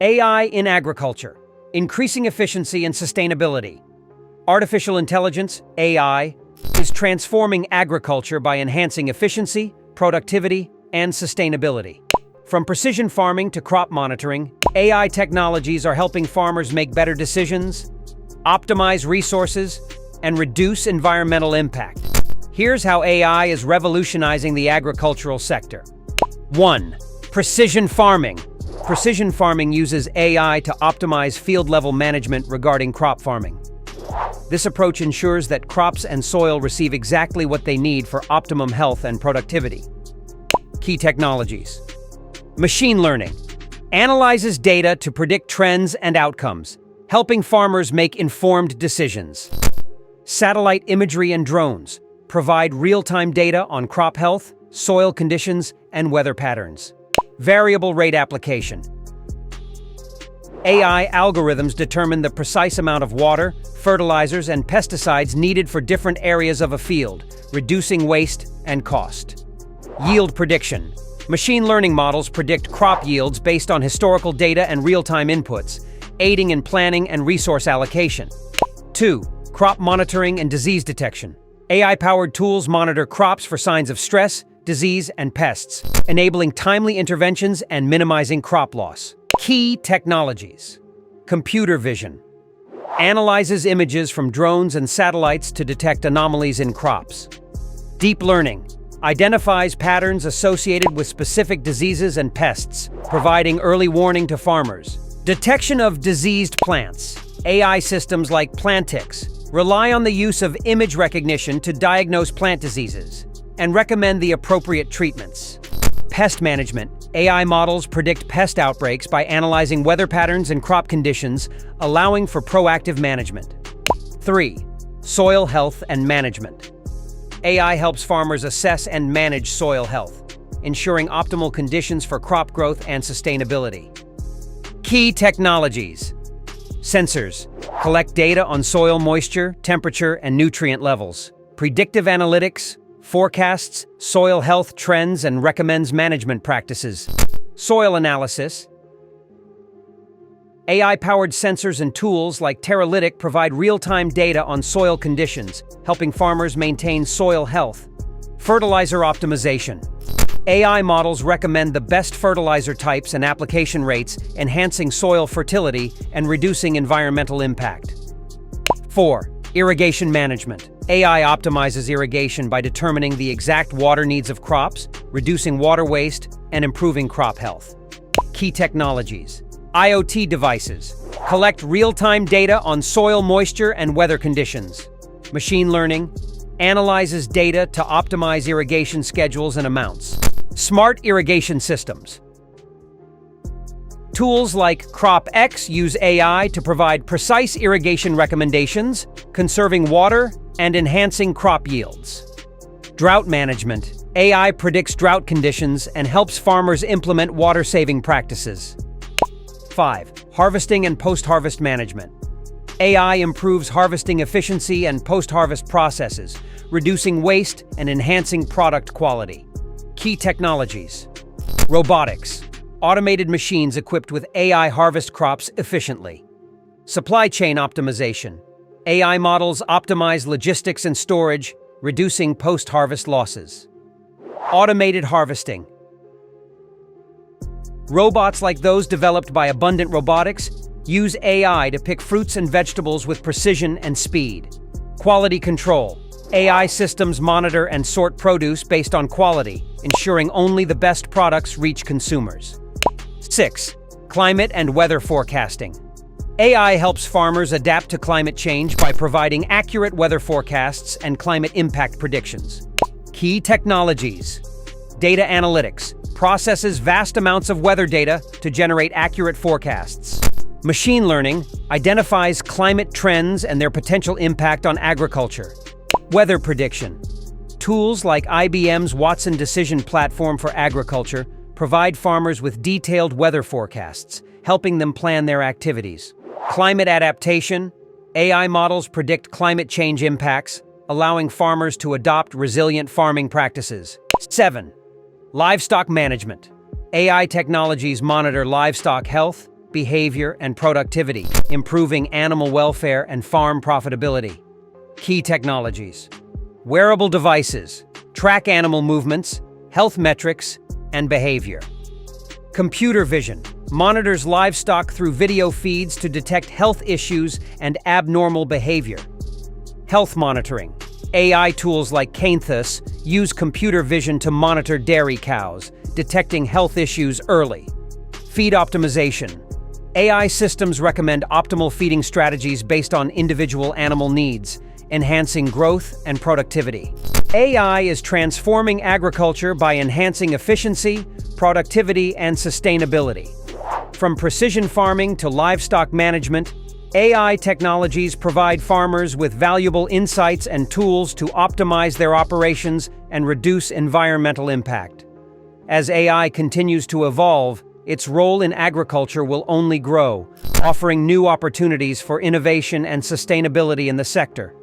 AI in agriculture, increasing efficiency and sustainability. Artificial intelligence, AI, is transforming agriculture by enhancing efficiency, productivity, and sustainability. From precision farming to crop monitoring, AI technologies are helping farmers make better decisions, optimize resources, and reduce environmental impact. Here's how AI is revolutionizing the agricultural sector. 1. Precision farming. Precision farming uses AI to optimize field-level management regarding crop farming. This approach ensures that crops and soil receive exactly what they need for optimum health and productivity. Key technologies. Machine learning analyzes data to predict trends and outcomes, helping farmers make informed decisions. Satellite imagery and drones provide real-time data on crop health, soil conditions, and weather patterns. Variable rate application. AI algorithms determine the precise amount of water, fertilizers, and pesticides needed for different areas of a field, reducing waste and cost. Yield prediction. Machine learning models predict crop yields based on historical data and real-time inputs, aiding in planning and resource allocation. 2. Crop monitoring and disease detection. AI-powered tools monitor crops for signs of stress, disease, and pests, enabling timely interventions and minimizing crop loss. Key technologies. Computer vision analyzes images from drones and satellites to detect anomalies in crops. Deep learning identifies patterns associated with specific diseases and pests, providing early warning to farmers. Detection of diseased plants. AI systems like Plantix rely on the use of image recognition to diagnose plant diseases and recommend the appropriate treatments. Pest management. AI models predict pest outbreaks by analyzing weather patterns and crop conditions, allowing for proactive management. 3. Soil health and management. AI helps farmers assess and manage soil health, ensuring optimal conditions for crop growth and sustainability. Key technologies. Sensors collect data on soil moisture, temperature, and nutrient levels. Predictive analytics forecasts soil health trends and recommends management practices. Soil analysis. AI-powered sensors and tools like Teralytic provide real-time data on soil conditions, helping farmers maintain soil health. Fertilizer optimization. AI models recommend the best fertilizer types and application rates, enhancing soil fertility and reducing environmental impact. 4. Irrigation management. AI optimizes irrigation by determining the exact water needs of crops, reducing water waste, and improving crop health. Key technologies. IoT devices collect real-time data on soil moisture and weather conditions. Machine learning analyzes data to optimize irrigation schedules and amounts. Smart irrigation systems. Tools like CropX use AI to provide precise irrigation recommendations, conserving water and enhancing crop yields. Drought management. AI predicts drought conditions and helps farmers implement water-saving practices. 5. Harvesting and post-harvest management. AI improves harvesting efficiency and post-harvest processes, reducing waste and enhancing product quality. Key technologies. Robotics. Automated machines equipped with AI harvest crops efficiently. Supply chain optimization. AI models optimize logistics and storage, reducing post-harvest losses. Automated harvesting. Robots like those developed by Abundant Robotics use AI to pick fruits and vegetables with precision and speed. Quality control. AI systems monitor and sort produce based on quality, ensuring only the best products reach consumers. 6. Climate and weather forecasting. AI helps farmers adapt to climate change by providing accurate weather forecasts and climate impact predictions. Key technologies. Data analytics processes vast amounts of weather data to generate accurate forecasts. Machine learning identifies climate trends and their potential impact on agriculture. Weather prediction. Tools like IBM's Watson Decision Platform for Agriculture provide farmers with detailed weather forecasts, helping them plan their activities. Climate adaptation. AI models predict climate change impacts, allowing farmers to adopt resilient farming practices. 7. Livestock management. AI technologies monitor livestock health, behavior, and productivity, improving animal welfare and farm profitability. Key technologies: wearable devices, track animal movements, health metrics, and behavior. Computer vision monitors livestock through video feeds to detect health issues and abnormal behavior. Health monitoring. AI tools like Canthus use computer vision to monitor dairy cows, detecting health issues early. Feed optimization. AI systems recommend optimal feeding strategies based on individual animal needs, enhancing growth and productivity. AI is transforming agriculture by enhancing efficiency, productivity, and sustainability. From precision farming to livestock management, AI technologies provide farmers with valuable insights and tools to optimize their operations and reduce environmental impact. As AI continues to evolve, its role in agriculture will only grow, offering new opportunities for innovation and sustainability in the sector.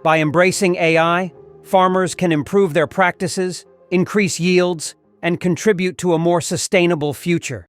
By embracing AI, farmers can improve their practices, increase yields, and contribute to a more sustainable future.